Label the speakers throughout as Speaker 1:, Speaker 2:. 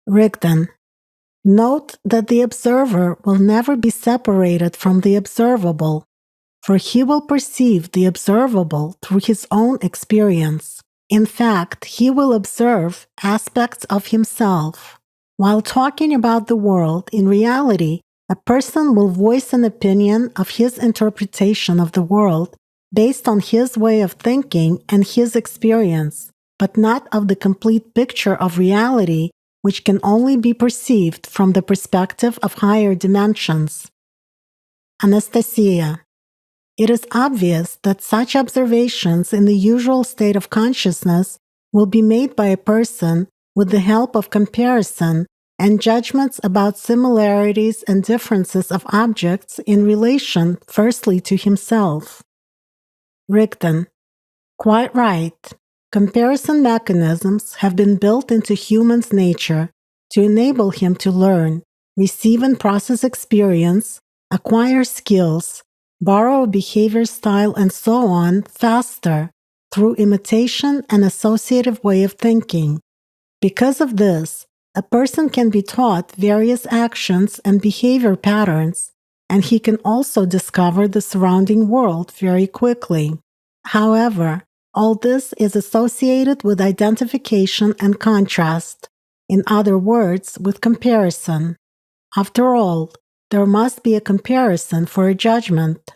Speaker 1: Rigdon. Note that the observer will never be separated from the observable, for he will perceive the observable through his own experience. In fact, he will observe aspects of himself. While talking about the world, in reality, a person will voice an opinion of his interpretation of the world based on his way of thinking and his experience, but not of the complete picture of reality, which can only be perceived from the perspective of higher dimensions. Anastasia. It is obvious that such observations in the usual state of consciousness will be made by a person with the help of comparison and judgments about similarities and differences of objects in relation firstly to himself. Rigdon. Quite right. Comparison mechanisms have been built into human's nature to enable him to learn, receive and process experience, acquire skills, borrow a behavior style, and so on faster through imitation and associative way of thinking. Because of this, a person can be taught various actions and behavior patterns, and he can also discover the surrounding world very quickly. However, all this is associated with identification and contrast, in other words, with comparison. After all, there must be a comparison for a judgment.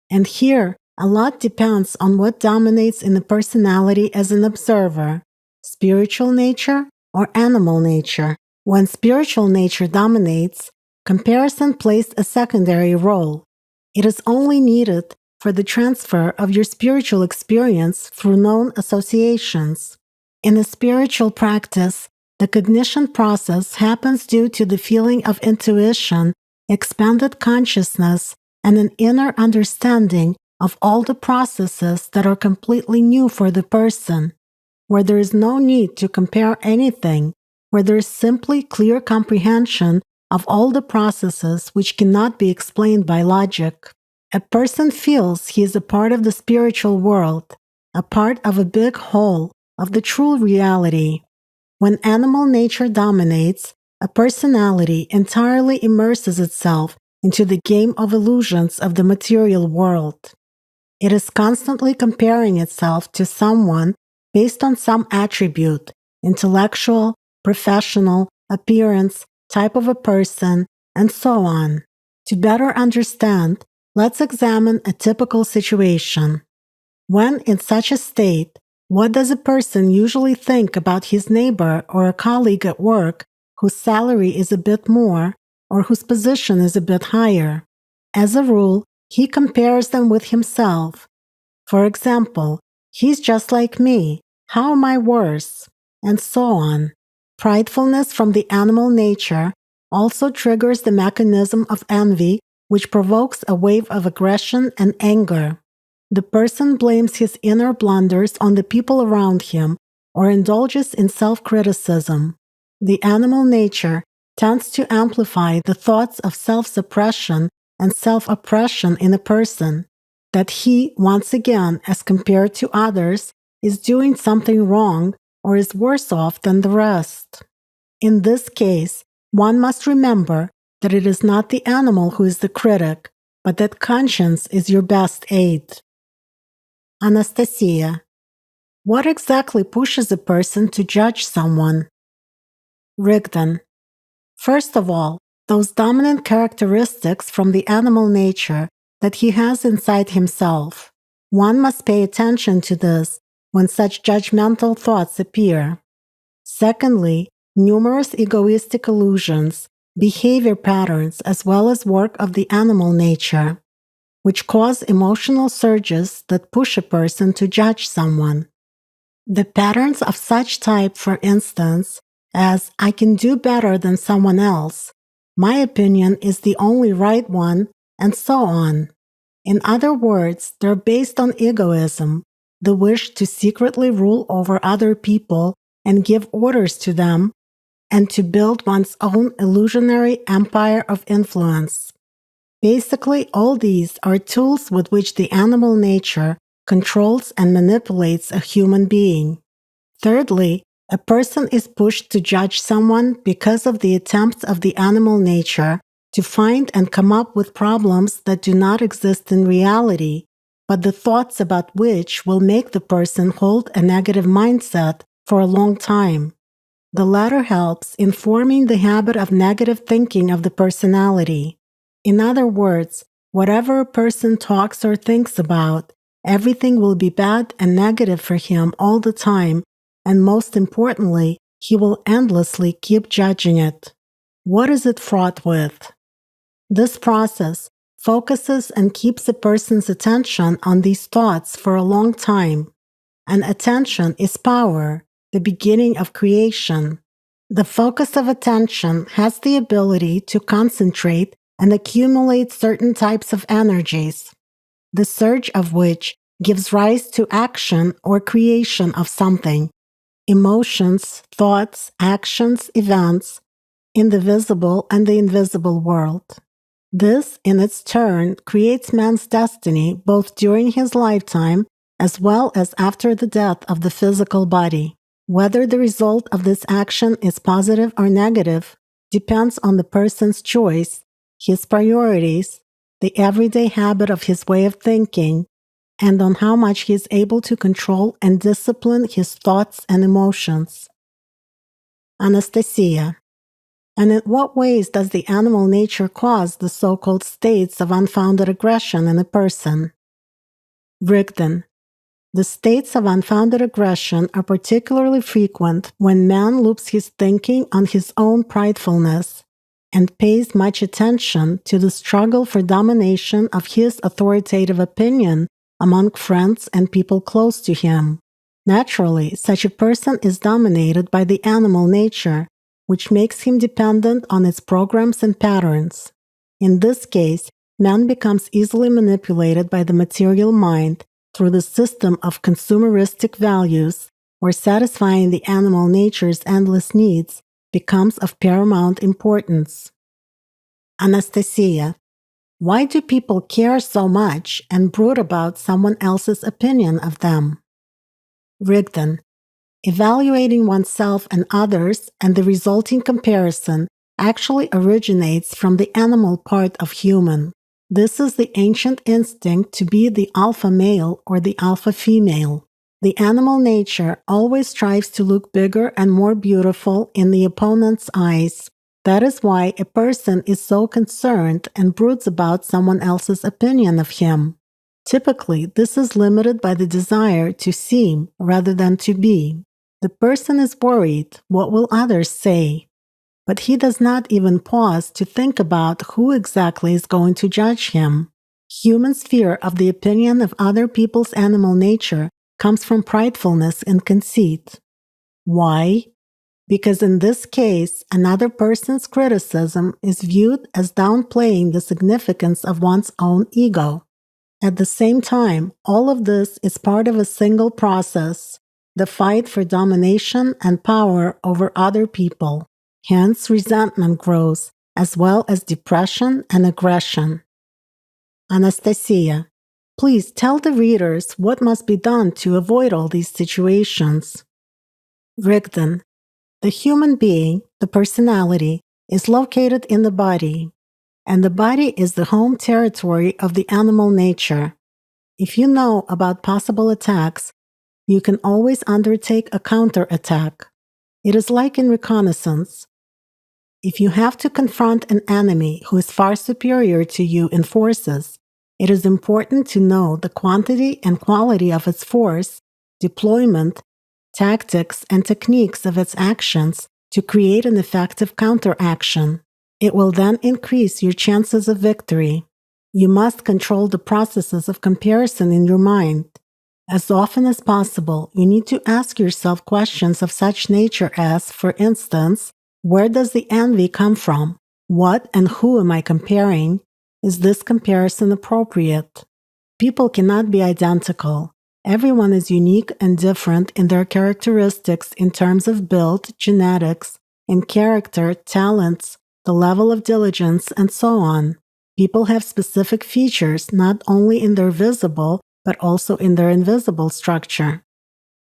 Speaker 1: And here, a lot depends on what dominates in the personality as an observer, spiritual nature or animal nature. When spiritual nature dominates, comparison plays a secondary role. It is only needed for the transfer of your spiritual experience through known associations. In a spiritual practice, the cognition process happens due to the feeling of intuition, expanded consciousness, and an inner understanding of all the processes that are completely new for the person, where there is no need to compare anything, where there is simply clear comprehension of all the processes which cannot be explained by logic. A person feels he is a part of the spiritual world, a part of a big whole, of the true reality. When animal nature dominates, a personality entirely immerses itself into the game of illusions of the material world. It is constantly comparing itself to someone based on some attribute, intellectual, professional, appearance, type of a person, and so on. To better understand, let's examine a typical situation. When in such a state, what does a person usually think about his neighbor or a colleague at work whose salary is a bit more or whose position is a bit higher? As a rule, he compares them with himself. For example, he's just like me. How am I worse? And so on. Pridefulness from the animal nature also triggers the mechanism of envy, which provokes a wave of aggression and anger. The person blames his inner blunders on the people around him or indulges in self-criticism. The animal nature tends to amplify the thoughts of self-suppression and self-oppression in a person, that he, once again, as compared to others, is doing something wrong or is worse off than the rest. In this case, one must remember that it is not the animal who is the critic, but that conscience is your best aid. Anastasia. What exactly pushes a person to judge someone? Rigdon. First of all, those dominant characteristics from the animal nature that he has inside himself. One must pay attention to this when such judgmental thoughts appear. Secondly, numerous egoistic illusions, behavior patterns, as well as work of the animal nature, which cause emotional surges that push a person to judge someone. The patterns of such type, for instance, as I can do better than someone else, my opinion is the only right one, and so on. In other words, they're based on egoism, the wish to secretly rule over other people and give orders to them, and to build one's own illusionary empire of influence. Basically, all these are tools with which the animal nature controls and manipulates a human being. Thirdly, A person is pushed to judge someone because of the attempts of the animal nature to find and come up with problems that do not exist in reality, but the thoughts about which will make the person hold a negative mindset for a long time. The latter helps in forming the habit of negative thinking of the personality. In other words, whatever a person talks or thinks about, everything will be bad and negative for him all the time, and most importantly, he will endlessly keep judging it. What is it fraught with? This process focuses and keeps a person's attention on these thoughts for a long time. And attention is power, the beginning of creation. The focus of attention has the ability to concentrate and accumulate certain types of energies, the surge of which gives rise to action or creation of something. Emotions, thoughts, actions, events, in the visible and the invisible world. This, in its turn, creates man's destiny both during his lifetime as well as after the death of the physical body. Whether the result of this action is positive or negative depends on the person's choice, his priorities, the everyday habit of his way of thinking, and on how much he is able to control and discipline his thoughts and emotions. Anastasia. And in what ways does the animal nature cause the so-called states of unfounded aggression in a person? Rigdon. The states of unfounded aggression are particularly frequent when man loops his thinking on his own pridefulness and pays much attention to the struggle for domination of his authoritative opinion among friends and people close to him. Naturally, such a person is dominated by the animal nature, which makes him dependent on its programs and patterns. In this case, man becomes easily manipulated by the material mind through the system of consumeristic values, where satisfying the animal nature's endless needs becomes of paramount importance. Anastasia. Why do people care so much and brood about someone else's opinion of them? Rigdon. Evaluating oneself and others and the resulting comparison actually originates from the animal part of human. This is the ancient instinct to be the alpha male or the alpha female. The animal nature always strives to look bigger and more beautiful in the opponent's eyes. That is why a person is so concerned and broods about someone else's opinion of him. Typically, this is limited by the desire to seem rather than to be. The person is worried, what will others say? But he does not even pause to think about who exactly is going to judge him. Humans' fear of the opinion of other people's animal nature comes from pridefulness and conceit. Why? Because in this case, another person's criticism is viewed as downplaying the significance of one's own ego. At the same time, all of this is part of a single process, the fight for domination and power over other people. Hence, resentment grows, as well as depression and aggression. Anastasia, please tell the readers what must be done to avoid all these situations. Rigdon. The human being, the personality, is located in the body, and the body is the home territory of the animal nature. If you know about possible attacks, you can always undertake a counterattack. It is like in reconnaissance. If you have to confront an enemy who is far superior to you in forces, it is important to know the quantity and quality of its force, deployment, tactics, and techniques of its actions to create an effective counteraction. It will then increase your chances of victory. You must control the processes of comparison in your mind. As often as possible, you need to ask yourself questions of such nature as, for instance, where does the envy come from? What and who am I comparing? Is this comparison appropriate? People cannot be identical. Everyone is unique and different in their characteristics in terms of build, genetics, in character, talents, the level of diligence, and so on. People have specific features not only in their visible, but also in their invisible structure.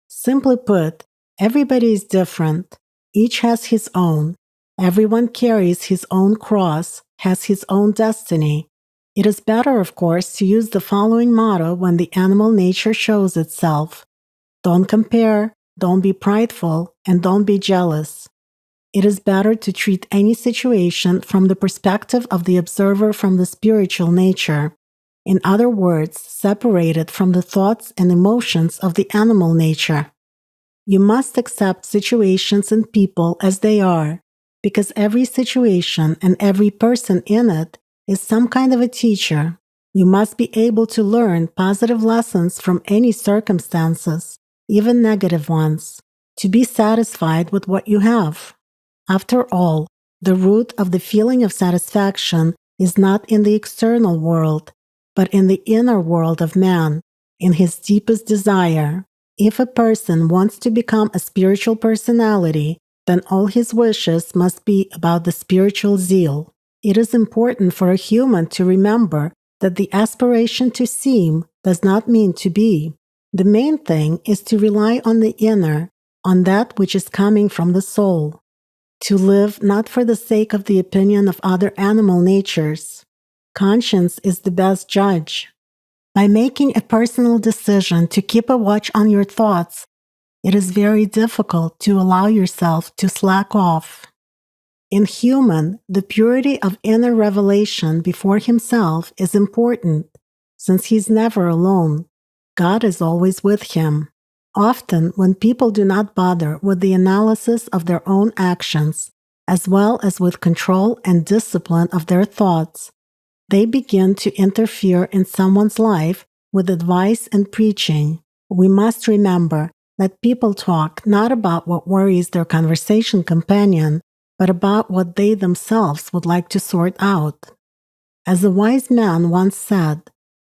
Speaker 1: Simply put, Everybody is different. Each has his own. Everyone carries his own cross, has his own destiny. It is better, of course, to use the following motto when the animal nature shows itself. Don't compare, don't be prideful, and don't be jealous. It is better to treat any situation from the perspective of the observer from the spiritual nature. In other words, separate it from the thoughts and emotions of the animal nature. You must accept situations and people as they are, because every situation and every person in it is some kind of a teacher. You must be able to learn positive lessons from any circumstances, even negative ones, to be satisfied with what you have. After all, the root of the feeling of satisfaction is not in the external world, but in the inner world of man, in his deepest desire. If a person wants to become a spiritual personality, then all his wishes must be about the spiritual zeal. It is important for a human to remember that the aspiration to seem does not mean to be. The main thing is to rely on the inner, on that which is coming from the soul. To live not for the sake of the opinion of other animal natures. Conscience is the best judge. By making a personal decision to keep a watch on your thoughts, it is very difficult to allow yourself to slack off. In human, the purity of inner revelation before himself is important, since he is never alone. God is always with him. Often, when people do not bother with the analysis of their own actions, as well as with control and discipline of their thoughts, they begin to interfere in someone's life with advice and preaching. We must remember that people talk not about what worries their conversation companion, but about what they themselves would like to sort out. As a wise man once said,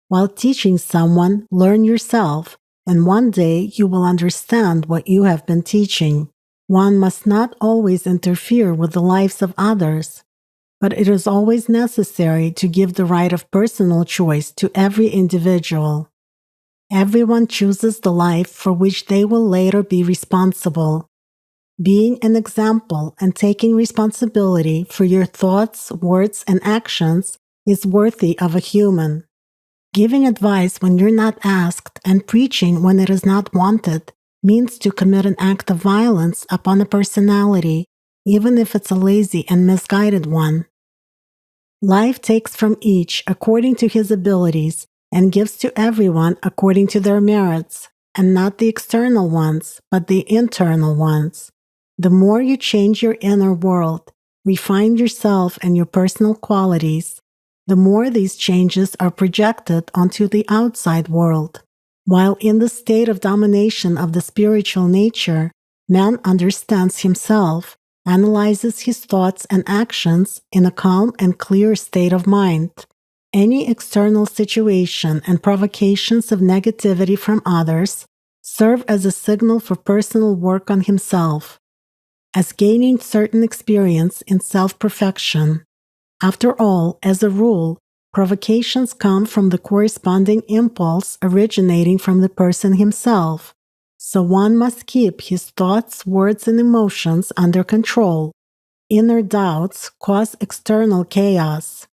Speaker 1: while teaching someone, learn yourself, and one day you will understand what you have been teaching. One must not always interfere with the lives of others, but it is always necessary to give the right of personal choice to every individual. Everyone chooses the life for which they will later be responsible. Being an example and taking responsibility for your thoughts, words, and actions is worthy of a human. Giving advice when you're not asked and preaching when it is not wanted means to commit an act of violence upon a personality, even if it's a lazy and misguided one. Life takes from each according to his abilities and gives to everyone according to their merits, and not the external ones, but the internal ones. The more you change your inner world, refine yourself and your personal qualities, the more these changes are projected onto the outside world. While in the state of domination of the spiritual nature, man understands himself, analyzes his thoughts and actions in a calm and clear state of mind. Any external situation and provocations of negativity from others serve as a signal for personal work on himself, as gaining certain experience in self-perfection. After all, as a rule, provocations come from the corresponding impulse originating from the person himself, so one must keep his thoughts, words, and emotions under control. Inner doubts cause external chaos.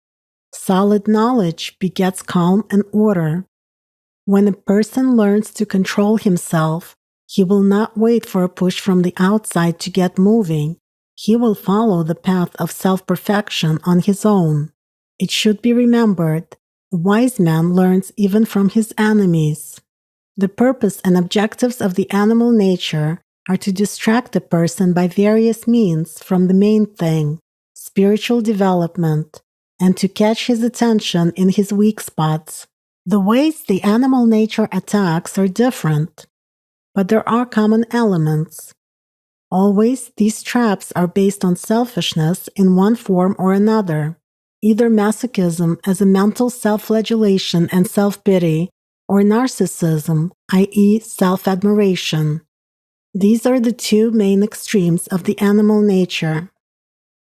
Speaker 1: Solid knowledge begets calm and order. When a person learns to control himself, he will not wait for a push from the outside to get moving. He will follow the path of self-perfection on his own. It should be remembered, a wise man learns even from his enemies. The purpose and objectives of the animal nature are to distract a person by various means from the main thing, spiritual development, and to catch his attention in his weak spots. The ways the animal nature attacks are different, but there are common elements. Always, these traps are based on selfishness in one form or another, either masochism as a mental self-flagellation and self-pity, or narcissism, i.e., self-admiration. These are the two main extremes of the animal nature.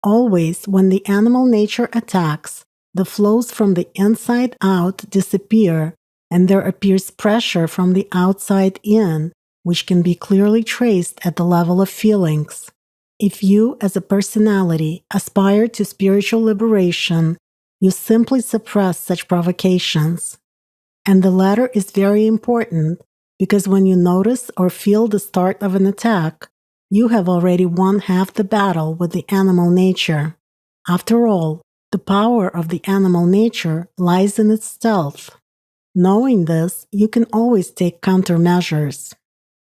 Speaker 1: Always, when the animal nature attacks, the flows from the inside out disappear, and there appears pressure from the outside in, which can be clearly traced at the level of feelings. If you, as a personality, aspire to spiritual liberation, you simply suppress such provocations. And the latter is very important because when you notice or feel the start of an attack, you have already won half the battle with the animal nature. After all, the power of the animal nature lies in its stealth. Knowing this, you can always take countermeasures.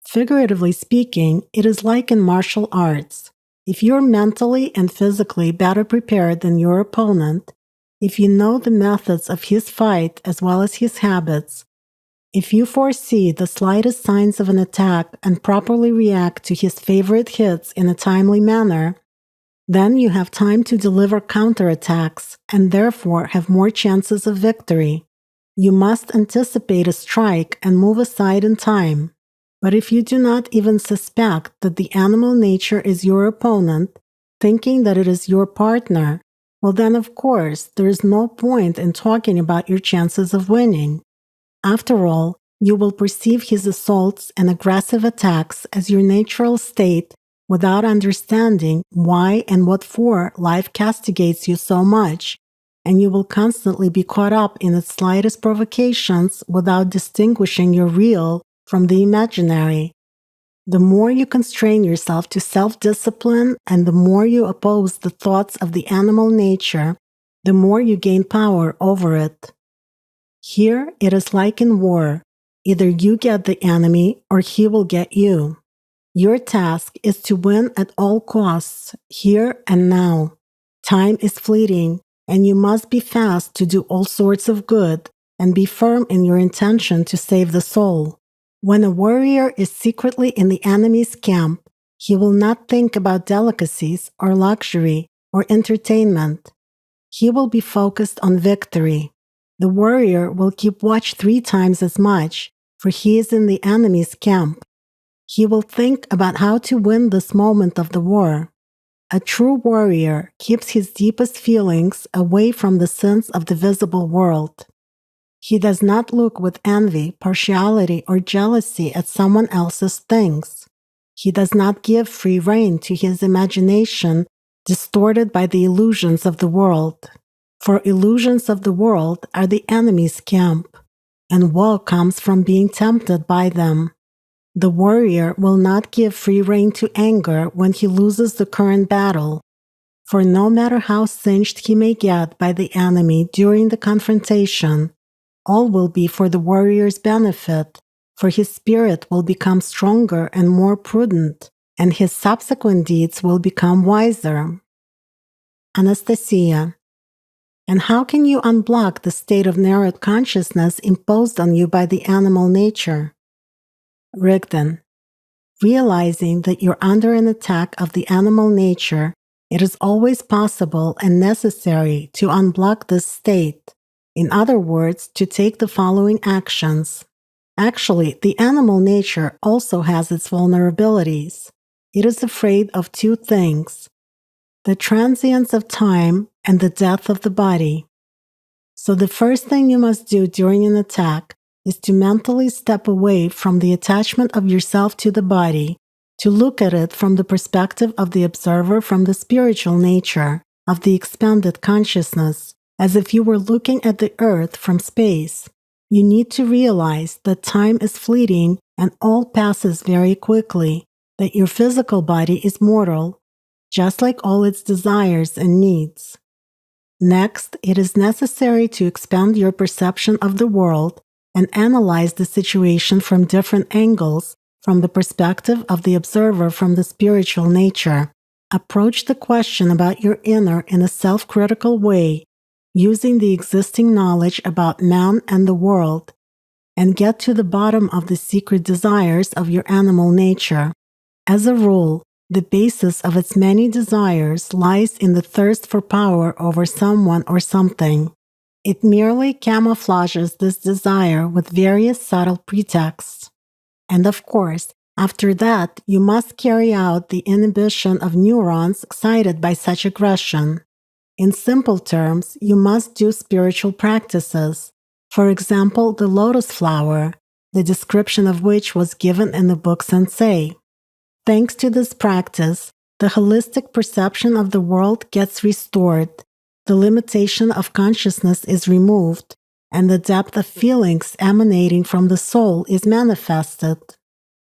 Speaker 1: Figuratively speaking, it is like in martial arts. If you're mentally and physically better prepared than your opponent, if you know the methods of his fight as well as his habits, if you foresee the slightest signs of an attack and properly react to his favorite hits in a timely manner, then you have time to deliver counterattacks and therefore have more chances of victory. You must anticipate a strike and move aside in time. But if you do not even suspect that the animal nature is your opponent, thinking that it is your partner, well then of course there is no point in talking about your chances of winning. After all, you will perceive his assaults and aggressive attacks as your natural state without understanding why and what for life castigates you so much, and you will constantly be caught up in its slightest provocations without distinguishing your real from the imaginary. The more you constrain yourself to self-discipline and the more you oppose the thoughts of the animal nature, the more you gain power over it. Here it is like in war. Either you get the enemy or he will get you. Your task is to win at all costs, here and now. Time is fleeting, and you must be fast to do all sorts of good and be firm in your intention to save the soul. When a warrior is secretly in the enemy's camp, he will not think about delicacies or luxury or entertainment. He will be focused on victory. The warrior will keep watch 3 times as much, for he is in the enemy's camp. He will think about how to win this moment of the war. A true warrior keeps his deepest feelings away from the sins of the visible world. He does not look with envy, partiality, or jealousy at someone else's things. He does not give free rein to his imagination, distorted by the illusions of the world. For illusions of the world are the enemy's camp, and woe comes from being tempted by them. The warrior will not give free rein to anger when he loses the current battle, for no matter how singed he may get by the enemy during the confrontation, all will be for the warrior's benefit, for his spirit will become stronger and more prudent, and his subsequent deeds will become wiser. Anastasia. And how can you unblock the state of narrowed consciousness imposed on you by the animal nature? Rigdon. Realizing that you're under an attack of the animal nature, it is always possible and necessary to unblock this state. In other words, to take the following actions. Actually, the animal nature also has its vulnerabilities. It is afraid of 2 things: the transience of time and the death of the body. So the first thing you must do during an attack is to mentally step away from the attachment of yourself to the body, to look at it from the perspective of the observer from the spiritual nature, of the expanded consciousness, as if you were looking at the earth from space. You need to realize that time is fleeting and all passes very quickly, that your physical body is mortal, just like all its desires and needs. Next, it is necessary to expand your perception of the world and analyze the situation from different angles, from the perspective of the observer from the spiritual nature. Approach the question about your inner in a self-critical way, using the existing knowledge about man and the world, and get to the bottom of the secret desires of your animal nature. As a rule, the basis of its many desires lies in the thirst for power over someone or something. It merely camouflages this desire with various subtle pretexts. And of course, after that, you must carry out the inhibition of neurons excited by such aggression. In simple terms, you must do spiritual practices. For example, the lotus flower, the description of which was given in the book Sensei. Thanks to this practice, the holistic perception of the world gets restored, the limitation of consciousness is removed, and the depth of feelings emanating from the soul is manifested.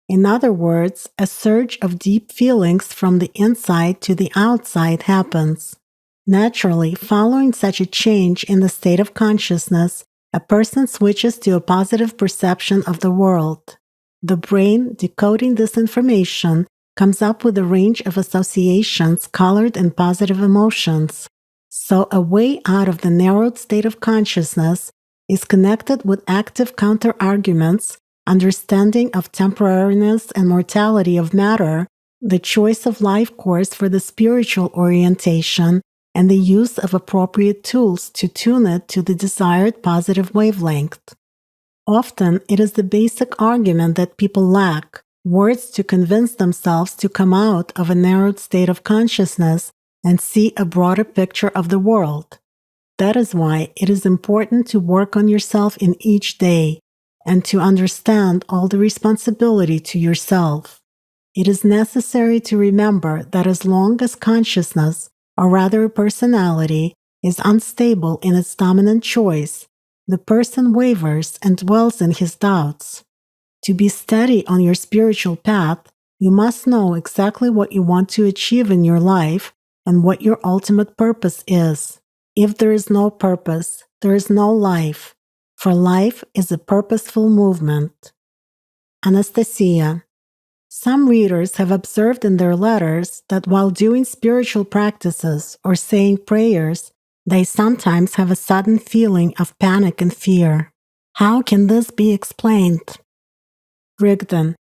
Speaker 1: In other words, a surge of deep feelings from the inside to the outside happens. Naturally, following such a change in the state of consciousness, a person switches to a positive perception of the world. The brain, decoding this information, comes up with a range of associations colored in positive emotions. So a way out of the narrowed state of consciousness is connected with active counter-arguments, understanding of temporariness and mortality of matter, the choice of life course for the spiritual orientation, and the use of appropriate tools to tune it to the desired positive wavelength. Often, it is the basic argument that people lack, words to convince themselves to come out of a narrowed state of consciousness and see a broader picture of the world. That is why it is important to work on yourself in each day and to understand all the responsibility to yourself. It is necessary to remember that as long as consciousness, or rather a personality, is unstable in its dominant choice, the person wavers and dwells in his doubts. To be steady on your spiritual path, you must know exactly what you want to achieve in your life and what your ultimate purpose is. If there is no purpose, there is no life, for life is a purposeful movement. Anastasia. Some readers have observed in their letters that while doing spiritual practices or saying prayers, they sometimes have a sudden feeling of panic and fear. How can this be explained? Rigdon.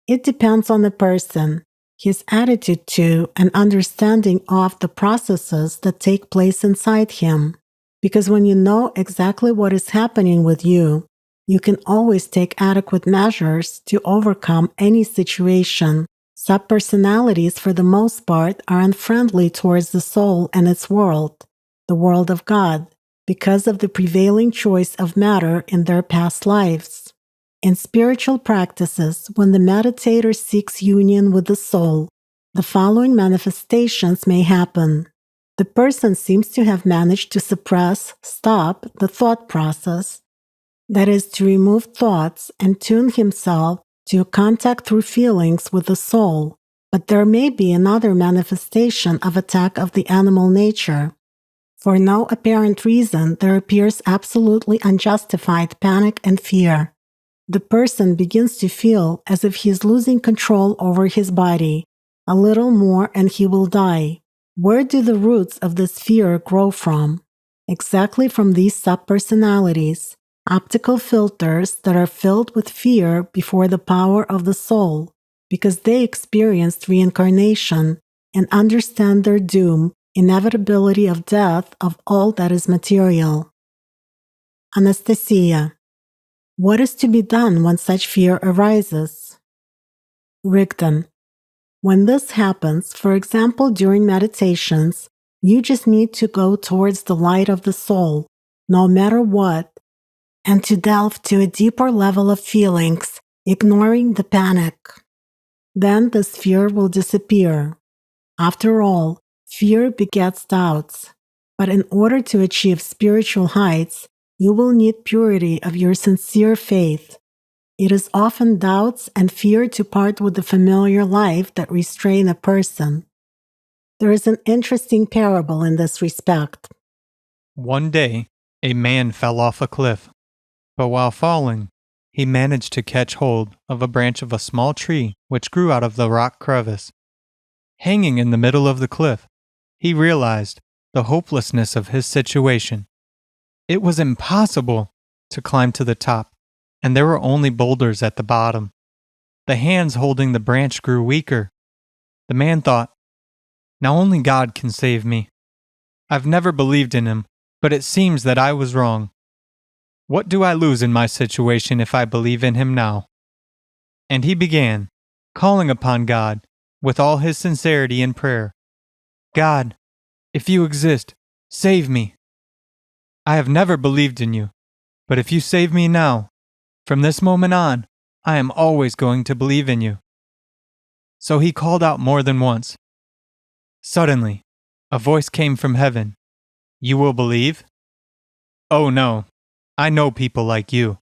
Speaker 1: It depends on the person, his attitude to and understanding of the processes that take place inside him. Because when you know exactly what is happening with you, you can always take adequate measures to overcome any situation. Subpersonalities, for the most part, are unfriendly towards the soul and its world, the world of God, because of the prevailing choice of matter in their past lives. In spiritual practices, when the meditator seeks union with the soul, the following manifestations may happen. The person seems to have managed to stop the thought process, that is, to remove thoughts and tune himself to contact through feelings with the soul. But there may be another manifestation of attack of the animal nature. For no apparent reason, there appears absolutely unjustified panic and fear. The person begins to feel as if he is losing control over his body. A little more and he will die. Where do the roots of this fear grow from? Exactly from these subpersonalities, optical filters that are filled with fear before the power of the soul, because they experienced reincarnation and understand their doom, inevitability of death of all that is material. Anastasia. What is to be done when such fear arises? Rigdon. When this happens, for example during meditations, you just need to go towards the light of the soul, no matter what, and to delve to a deeper level of feelings, ignoring the panic. Then this fear will disappear. After all, fear begets doubts. But in order to achieve spiritual heights, you will need purity of your sincere faith. It is often doubts and fear to part with the familiar life that restrain a person. There is an interesting parable in this respect.
Speaker 2: One day, a man fell off a cliff, but while falling, he managed to catch hold of a branch of a small tree which grew out of the rock crevice. Hanging in the middle of the cliff, he realized the hopelessness of his situation. It was impossible to climb to the top, and there were only boulders at the bottom. The hands holding the branch grew weaker. The man thought, "Now only God can save me. I've never believed in him, but it seems that I was wrong. What do I lose in my situation if I believe in him now?" And he began, calling upon God with all his sincerity in prayer. "God, if you exist, save me. I have never believed in you, but if you save me now, from this moment on, I am always going to believe in you." So he called out more than once. Suddenly, a voice came from heaven. "You will believe?" "Oh no, I know people like you."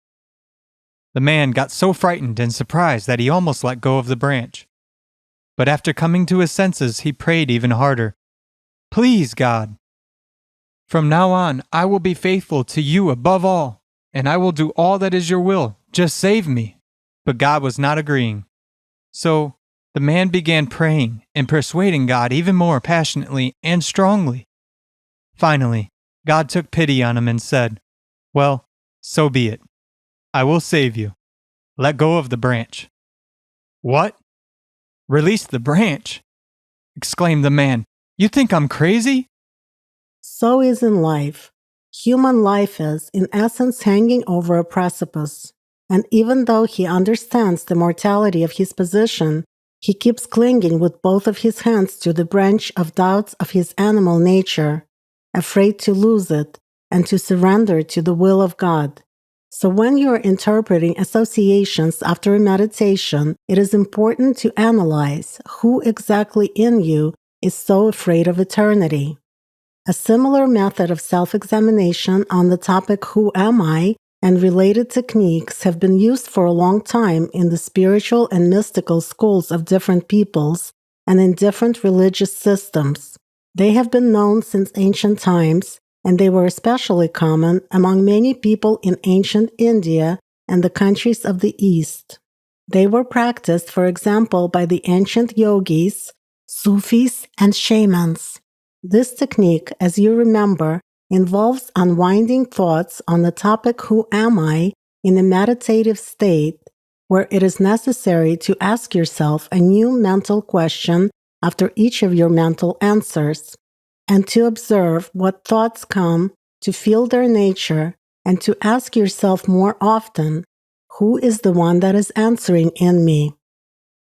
Speaker 2: The man got so frightened and surprised that he almost let go of the branch. But after coming to his senses, he prayed even harder. "Please, God, from now on, I will be faithful to you above all, and I will do all that is your will. Just save me." But God was not agreeing. So the man began praying and persuading God even more passionately and strongly. Finally, God took pity on him and said, "Well, so be it. I will save you. Let go of the branch." "What? Release the branch?" exclaimed the man. "You think I'm crazy?"
Speaker 1: So is in life. Human life is, in essence, hanging over a precipice. And even though he understands the mortality of his position, he keeps clinging with both of his hands to the branch of doubts of his animal nature, afraid to lose it and to surrender to the will of God. So when you are interpreting associations after a meditation, it is important to analyze who exactly in you is so afraid of eternity. A similar method of self-examination on the topic "Who am I?" and related techniques have been used for a long time in the spiritual and mystical schools of different peoples and in different religious systems. They have been known since ancient times, and they were especially common among many people in ancient India and the countries of the East. They were practiced, for example, by the ancient yogis, Sufis, and shamans. This technique, as you remember, involves unwinding thoughts on the topic "Who am I?" in a meditative state, where it is necessary to ask yourself a new mental question after each of your mental answers, and to observe what thoughts come, to feel their nature, and to ask yourself more often, "Who is the one that is answering in me?"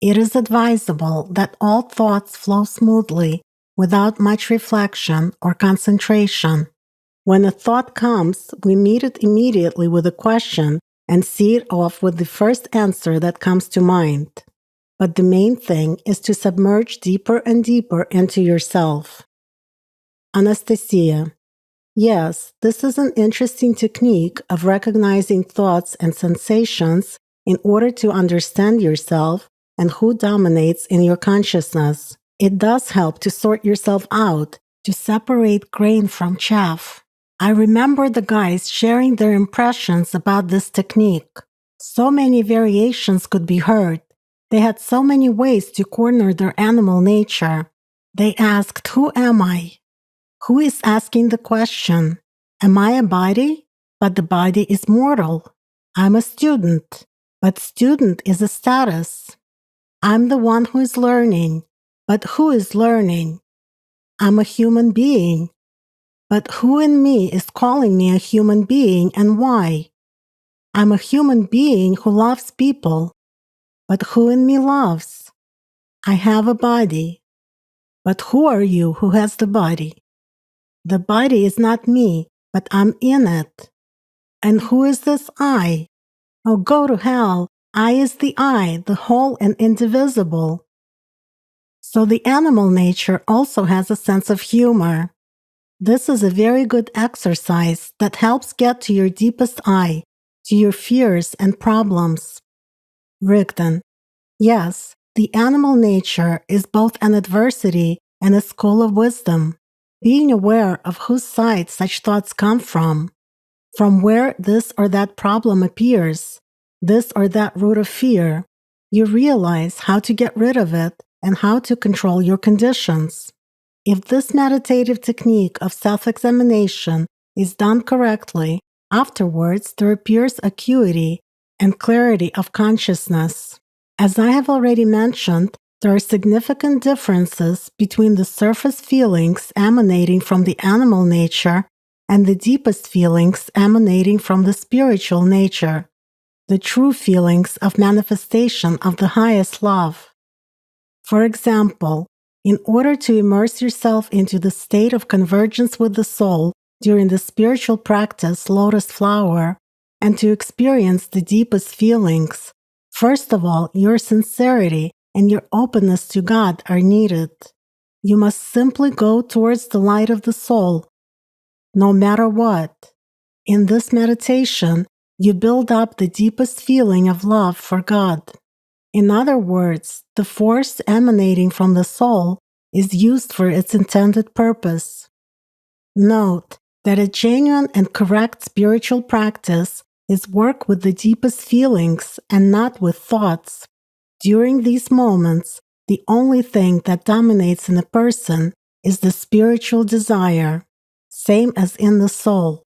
Speaker 1: It is advisable that all thoughts flow smoothly, without much reflection or concentration. When a thought comes, we meet it immediately with a question and see it off with the first answer that comes to mind. But the main thing is to submerge deeper and deeper into yourself. Anastasia: Yes, this is an interesting technique of recognizing thoughts and sensations in order to understand yourself and who dominates in your consciousness. It does help to sort yourself out, to separate grain from chaff. I remember the guys sharing their impressions about this technique. So many variations could be heard. They had so many ways to corner their animal nature. They asked, "Who am I?" Who is asking the question? Am I a body? But the body is mortal. I'm a student, but student is a status. I'm the one who is learning, but who is learning? I'm a human being, but who in me is calling me a human being and why? I'm a human being who loves people, but who in me loves? I have a body, but who are you who has the body? The body is not me, but I'm in it. And who is this I? Oh, go to hell. I is the I, the whole and indivisible. So the animal nature also has a sense of humor. This is a very good exercise that helps get to your deepest I, to your fears and problems. Rigdon: Yes, the animal nature is both an adversity and a school of wisdom. Being aware of whose side such thoughts come from where this or that problem appears, this or that root of fear, you realize how to get rid of it and how to control your conditions. If this meditative technique of self-examination is done correctly, afterwards there appears acuity and clarity of consciousness. As I have already mentioned, there are significant differences between the surface feelings emanating from the animal nature and the deepest feelings emanating from the spiritual nature, the true feelings of manifestation of the highest love. For example, in order to immerse yourself into the state of convergence with the soul during the spiritual practice Lotus Flower, and to experience the deepest feelings, First of all, your sincerity and your openness to God are needed. You must simply go towards the light of the soul, no matter what. In this meditation, you build up the deepest feeling of love for God. In other words, the force emanating from the soul is used for its intended purpose. Note that a genuine and correct spiritual practice is work with the deepest feelings and not with thoughts. During these moments, the only thing that dominates in a person is the spiritual desire, same as in the soul.